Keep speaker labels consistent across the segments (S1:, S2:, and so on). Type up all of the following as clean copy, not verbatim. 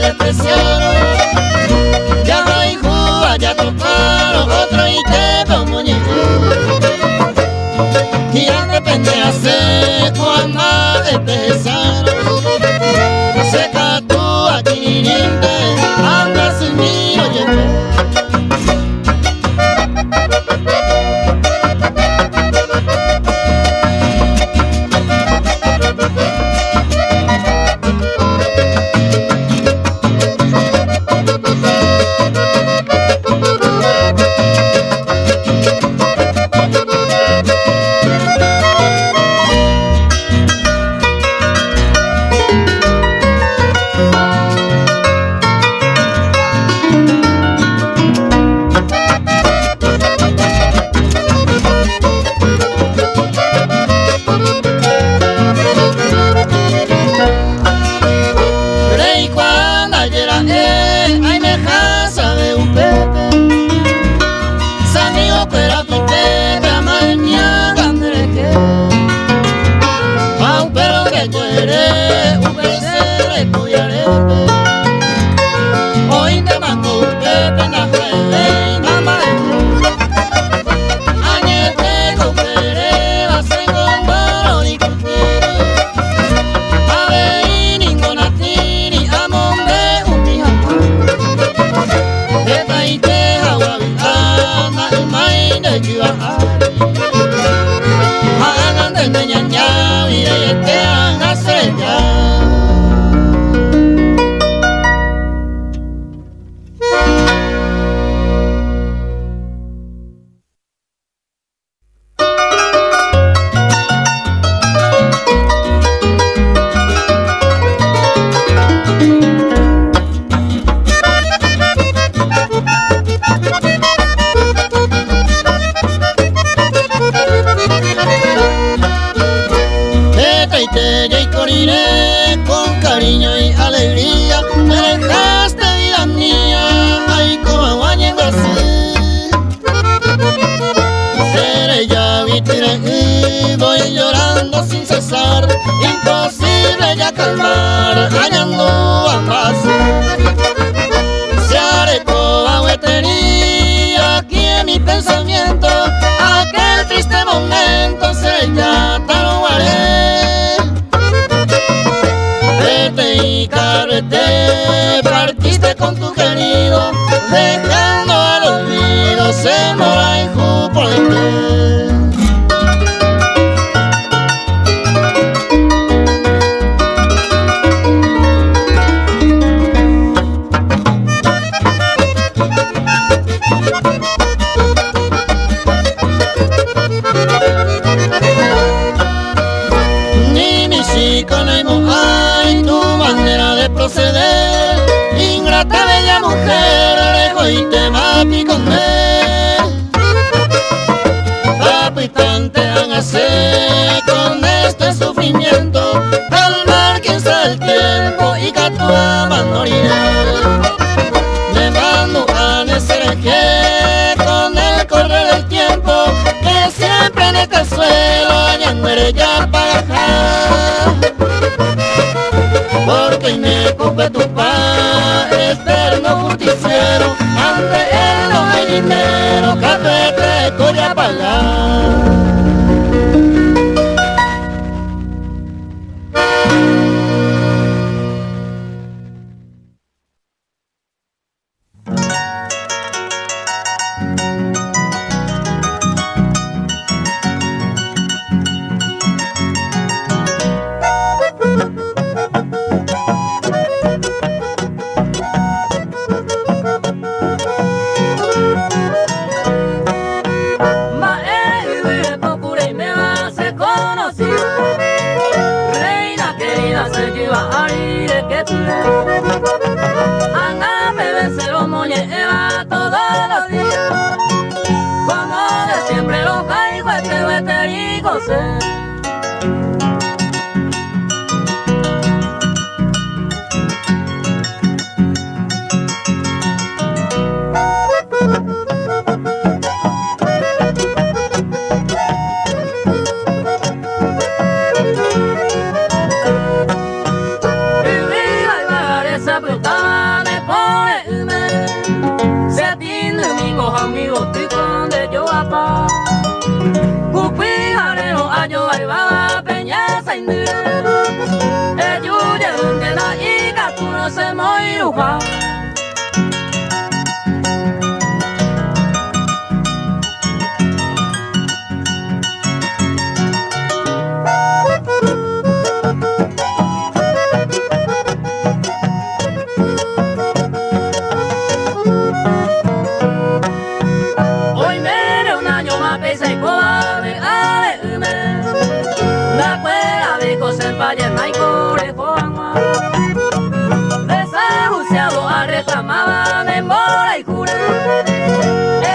S1: despreciaron. Ya no hay jugas, ya tocaron otro y te como muñeco. Y antes pendeja seco, ama empezaron. Seca tú aquí nirinde, anda sin mí, oye. Con cariño y alegría me dejaste, vida mía, ay como guañendo así. Seré ya vitiré y voy llorando sin cesar, imposible ya calmar, añando ambas. Se arecó aguetería aquí en mi pensamiento, aquel triste momento se ya taruaré. Y carrete, partiste con tu querido, dejando al olvido, se mora y jupo de ti. Ni mi chico ni mujer, tu manera de proceder, ingrata bella mujer, lejos y te mapi con él. Papitante hágase con este sufrimiento, calmar quien sea el tiempo y que tu ama moriré. Me mando a necerje con el correr del tiempo, que siempre en este suelo añanderé ya para acá. Porque me ocupe tu paz, eterno justiciero, ante él no hay dinero, que te voy a pagar.
S2: pone hume. Se atiende amigos, amigos, estoy con de yo apa. Cupi jareno ayo ay baba peña saindu. Ejuye unde na ika tu no se moi ruja. Vaya Naiko le poama desahuciado a reclamaba memoria y cura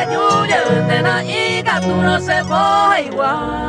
S2: Ejuye tena y tú no se puede igual.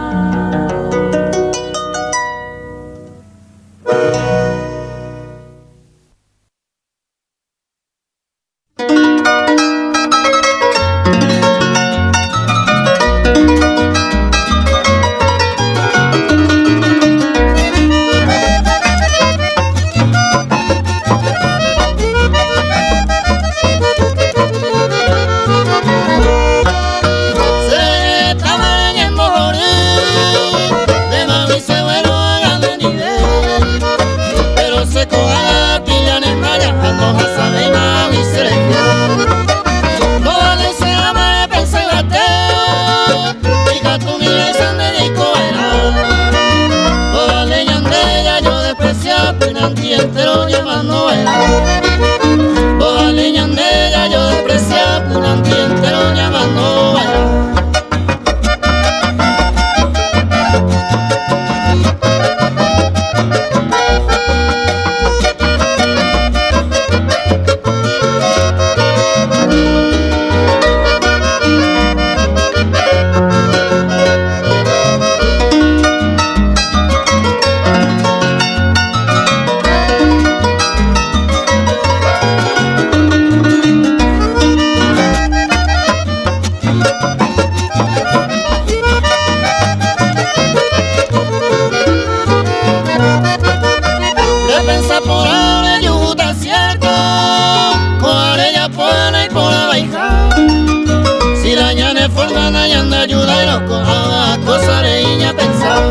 S1: Pero llamando Boja leñandera yo desprecia Punanti entero llamando ayuda y loco a cosas de ella pensar.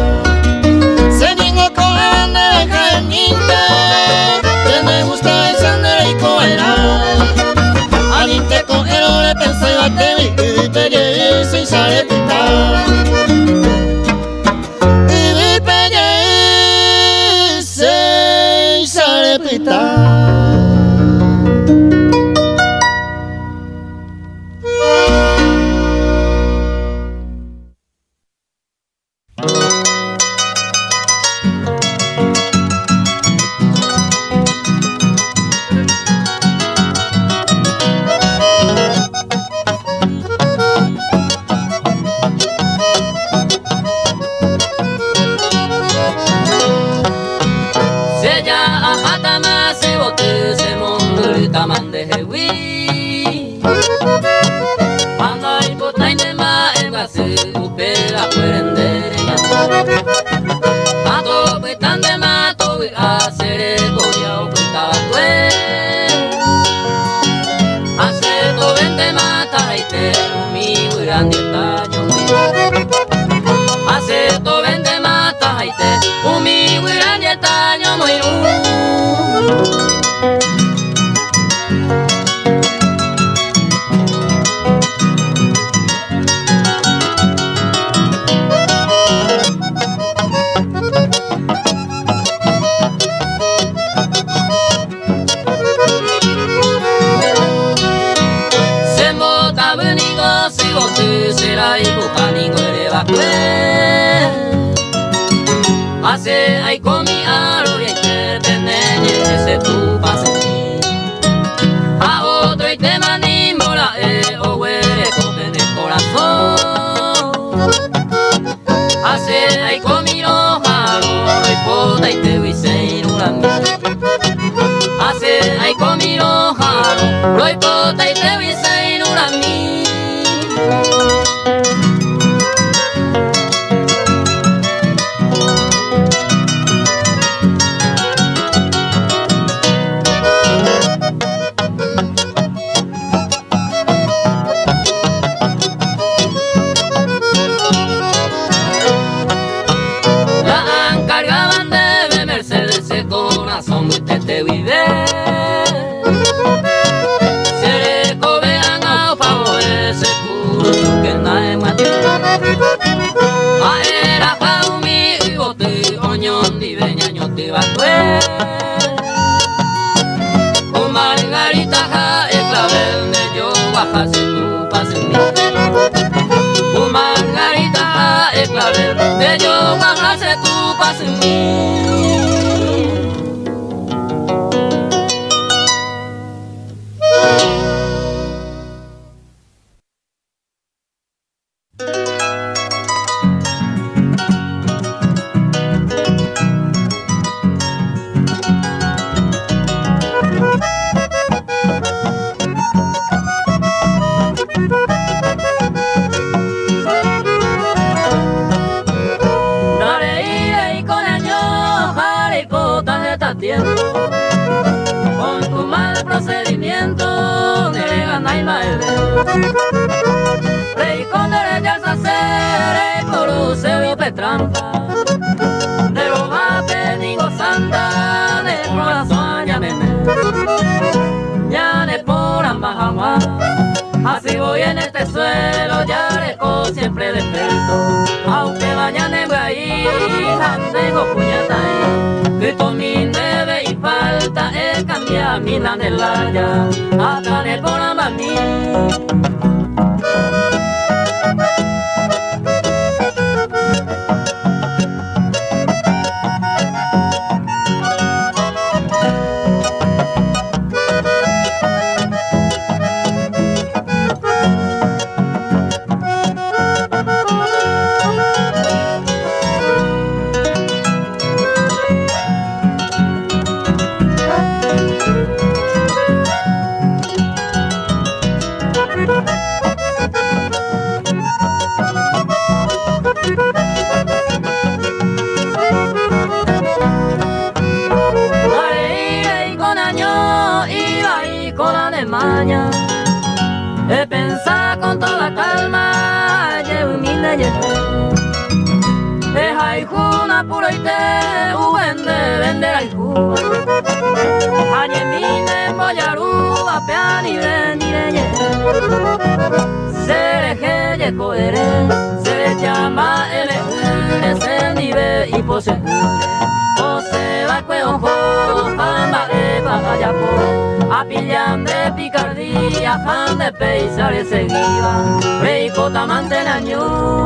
S1: Se ningo con la banda de Jaimita, que me gusta el sandero y coera. Alguien te cogero le pensé y bate y te llevé sin saber pitar. Y vi pelle sin saber pitar.
S2: Hace ay comi aro y te teneñe ese tu pase a otro y te manimola o huele copen el corazón. Hace ay comi ojaro y pota y te huise inurami. Hace ay comi ojaro y pota y te huise inurami. Margarita ja el clavel de yo bajase tu pase en mí. Margarita ja el clavel de yo bajase tu pase en mí. Con tu mal procedimiento de ganar y rey con derecho al sacer por useo y petrampa de robate ni gozanda de corazón ya me ya de por ambas aguas así voy en este suelo ya reco siempre despierto aunque mañana en ahí tengo puñata que con mi debe y falta es cambiar mi nanelaya hasta de por ambas mí. He pensado con toda calma, llevo mi leyes. Es haijuna puro y te vender haijuna. Añemine moyaru apean y venireye. Se le coere, se le llama el se nive y posee. O se va cueojo, pamba de pagayapo. A pillan de picardía, han de peisar y seguiva, reico tamante el año.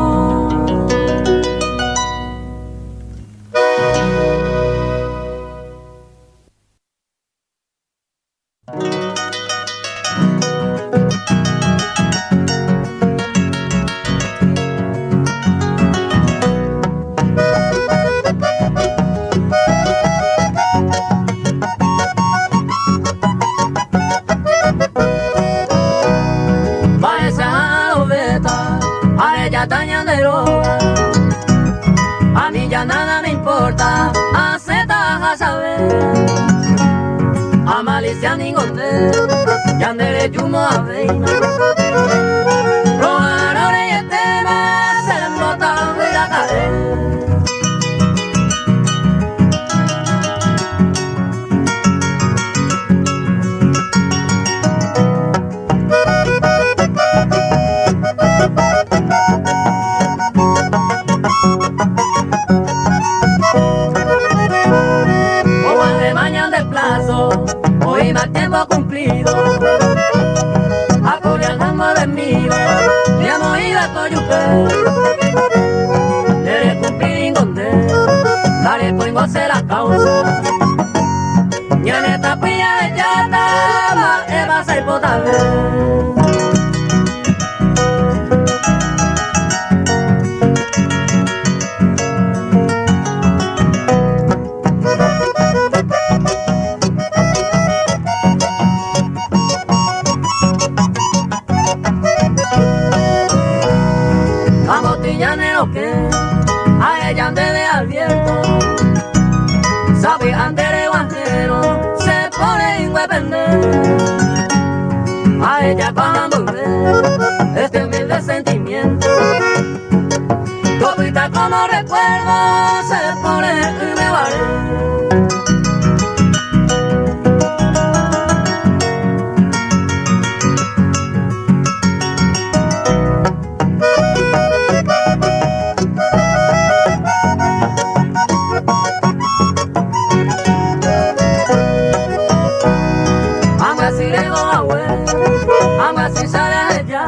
S2: A mí ya nada me importa, acepta a saber. A malicia ningún ya andere yumo a veina. Rojarore y tema se embota de la caer. Hoy más tiempo cumplido, acude al rango de mí, ya no iba a coyuque, debe cumplir ingonde, dale pongo se la causa, ya en esta pilla de llata, va a ser potable. A ella ande de abierto, sabe ande de guajero, se pone en vender. A ella cuando ve este humilde sentimiento, copita como recuerdo, se pone y me vale. tirego awe amba si sale ya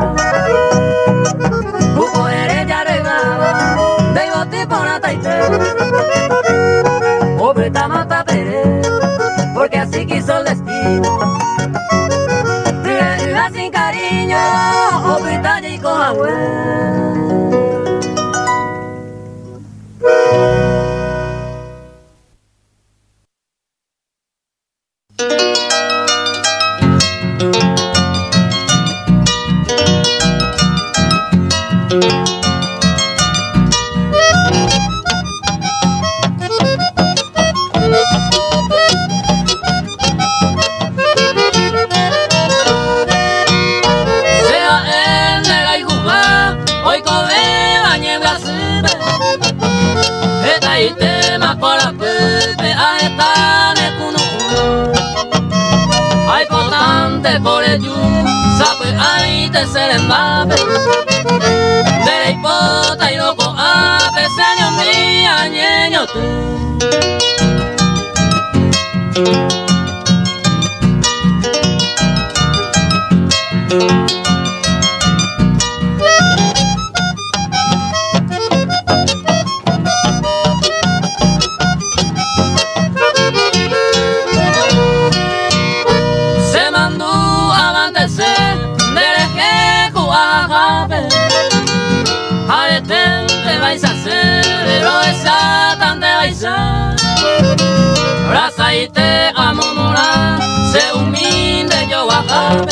S2: buco ella regaba de bote por la taite pobre tamata pere porque así quiso el destino tirega sin cariño obrita y con awe. Por el yun, sabe ahí te serembabe de hipota y loco a peseño mía ñeño tú. Raza y te amomora, se humilde yo bajabe.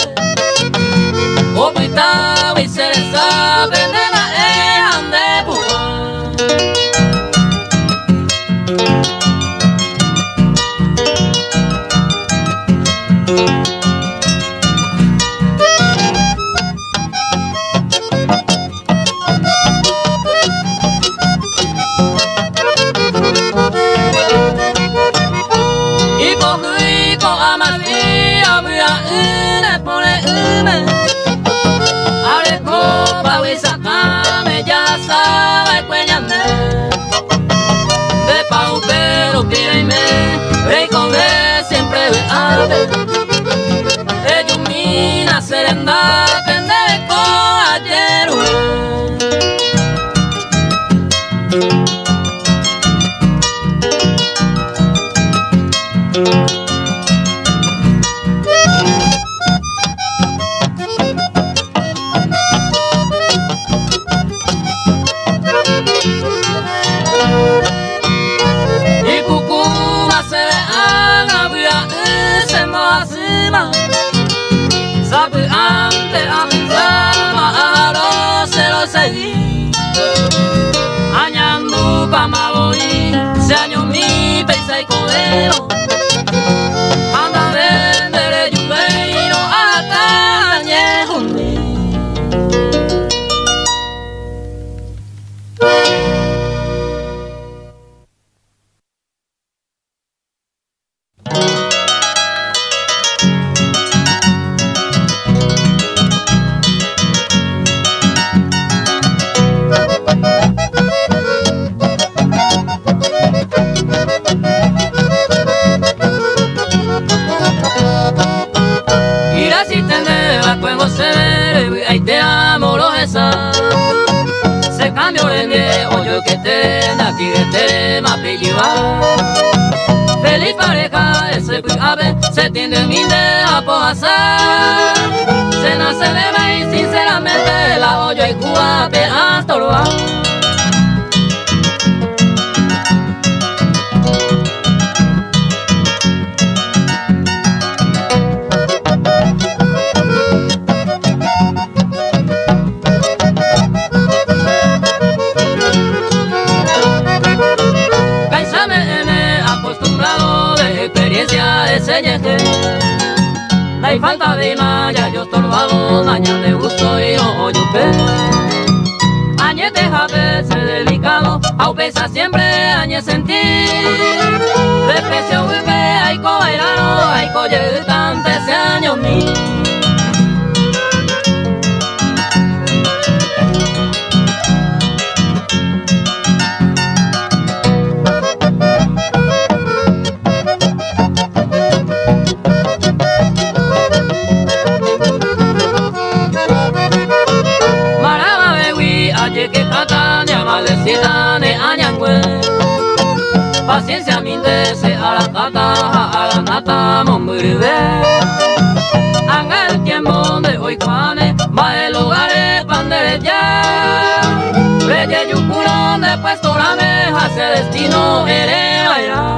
S2: Opita y se les sabe de la ande puja. De paupero pídeme, rey con siempre ve ave. Ellos mina serenda, pende de coayeru. Sabe antes avanzaba a los se seguí añando pa' maboí se año mi pesa y codero anda vender yubeiro hasta añejuní. Se cambió el oyo que tenga que te mapilliva. Feliz pareja ese ave se tiende mi a pasar. Se nace de maíz sinceramente la oyo y cuape hasta lo va. No hay falta de maya, yo estorbado, mañana de gusto y ojo yupe. Añete jabe, ser delicado, au pesa siempre añe sentir. Desprecio huipe, hay co bailaro, hay co llegante ese año mí. Titane añangüe, paciencia mindese a la nata momuribe. Angel tiempo de hoy cuane, va el lugar pandere ya. Reye yucurón de puesto la meja, se destino hereda ya.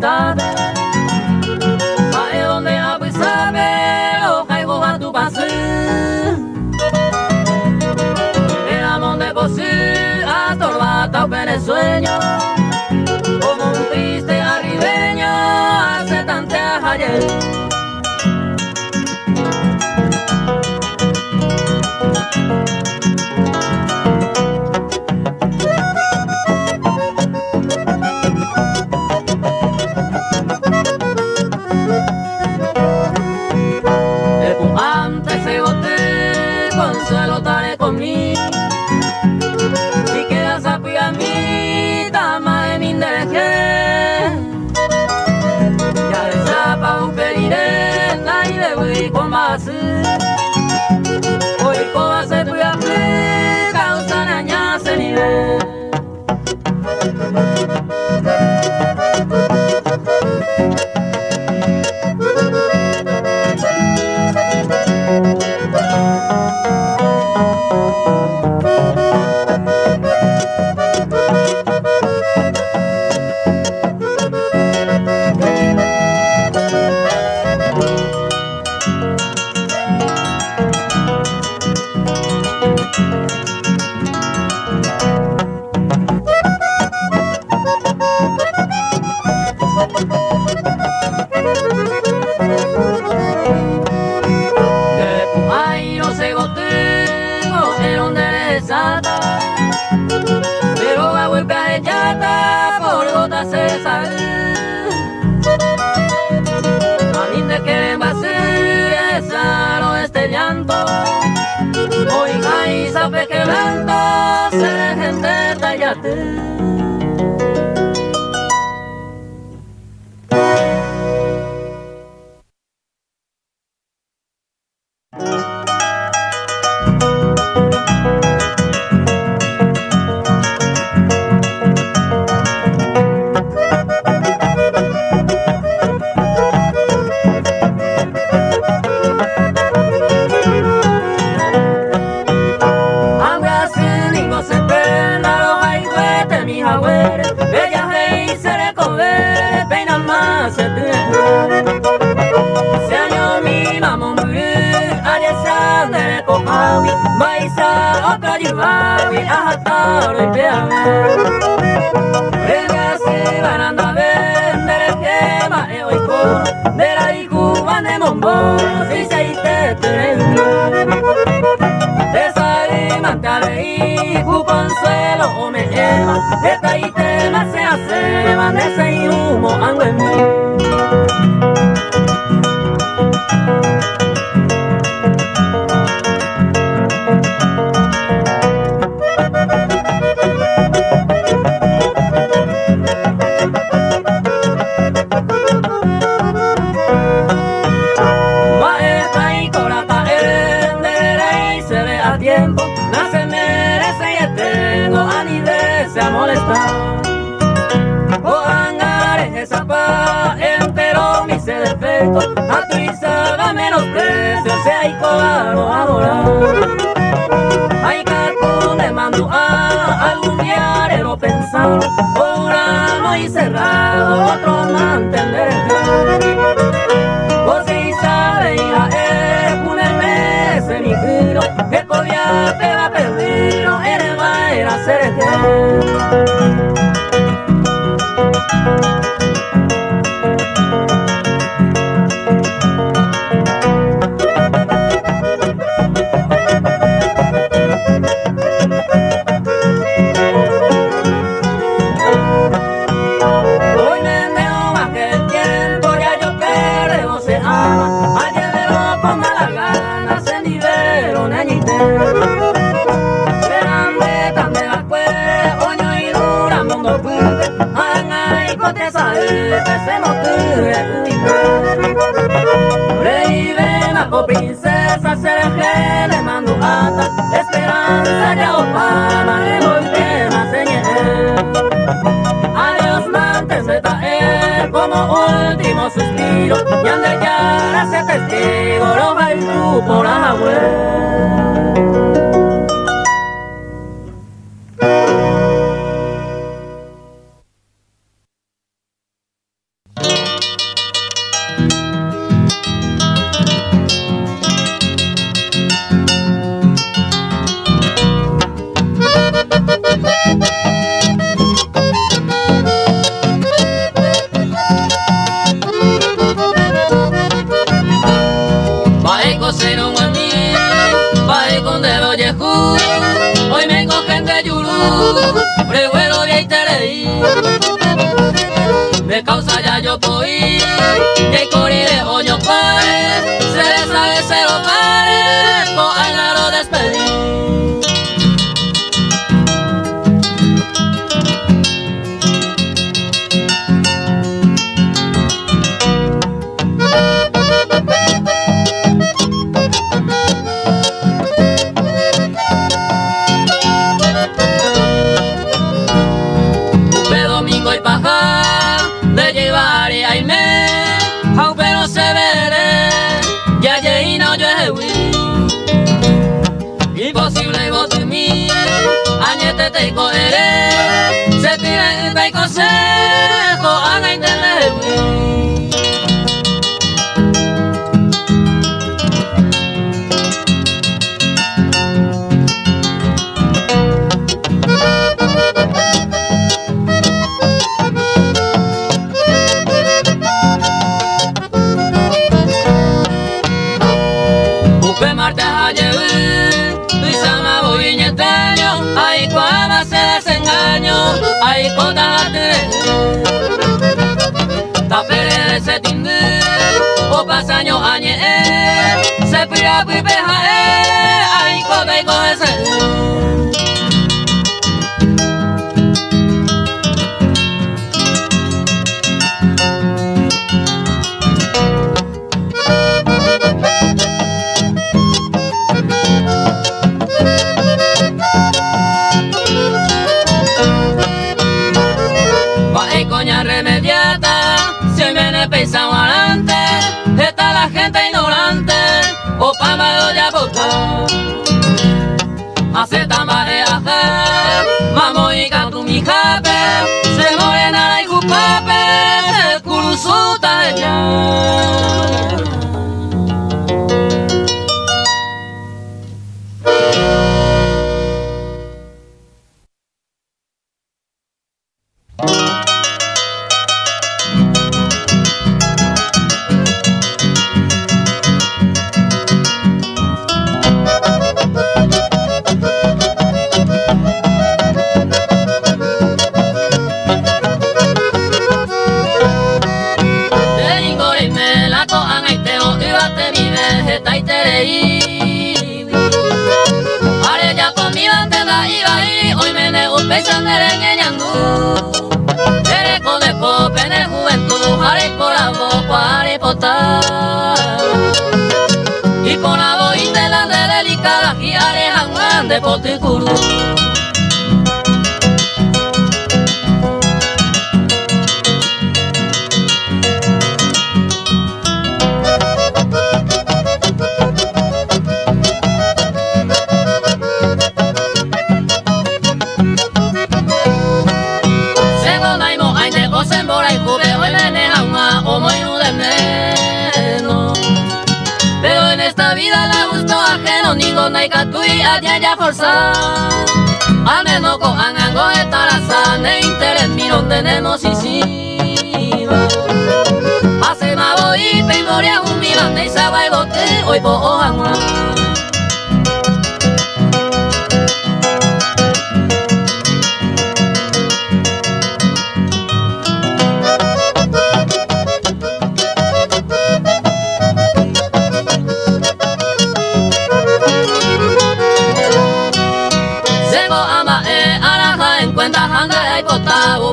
S2: Ahí donde abusabe o caigo a tu pase. El amor de cosir astorbata el sueño. Como un triste arribeño hace tantas ayer. Hoy coba se puede hacer causa naña se nivel. Pero la vuelta de chata por gotas se sale. A mí te quieren vaciar esa no este llanto. Oiga y sabe que blanco se dejen de tallarte. Baisa otra yuvawi ahataro y peame. Venga si van a vender el quema e oiko de la icuba de mombo si se ite te sale mantale y cu consuelo o me ema de taite más se hace van de ese humo ango en mí. A tu izada menos precio se hay cobaro adorar. Hay que le mando a algún diario pensar. Orano y cerrado otro mantener. Vos si sabe hija ponerme ese mi giro. Que podía te va perdido eres va a ir a ser empecemos o princesa seré le mando ata esperanza ya o para le volteé más adiós mantes de taer como último suspiro y ande ya hace testigo lo va el grupo la web. Hoy me cogen de yurú, revuelo y tereí. De causa ya yo voy, que correré oño pare, se le sabe se lo pare, con aina lo despedí. Imposible vos de mí, añete te cogeré, se tira en te consejo, haga internet. Ay, contate, tapere se tinde, o pasaño añe, se pira pipeja, ay, cobe y coese. Remediata, si me pensamos adelante, está la gente ignorante, o pamado ya boca. Hace tamaje aja, mamo y cantu mi jape, se morena y cupape, se curusuta ya. Are ya conmigo antes da iba y hoy me nego pensando en engañando. Eres con el pop en el juventud, are por la boca, are potar. Y por la voz de la delicada, y are jamás de poticuru. Pero en esta vida la gusto ajeno ningo naikatui añaya forza al menos con angango etarasa ne interés miro tenemos y si hace mabo y memoria un milan de isaba y bote hoy po ojanwa.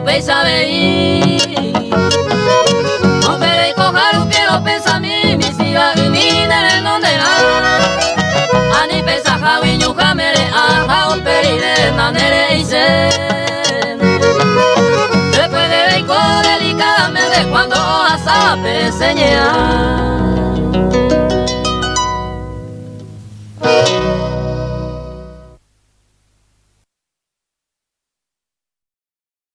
S2: peisa veí. No pere cojaru quiero pensar mi siga y mi nere no nera. Ani pesa jawi nyuja mere aja un perire na nere ise. Después de veiko delicadamente cuando asaba peseñea.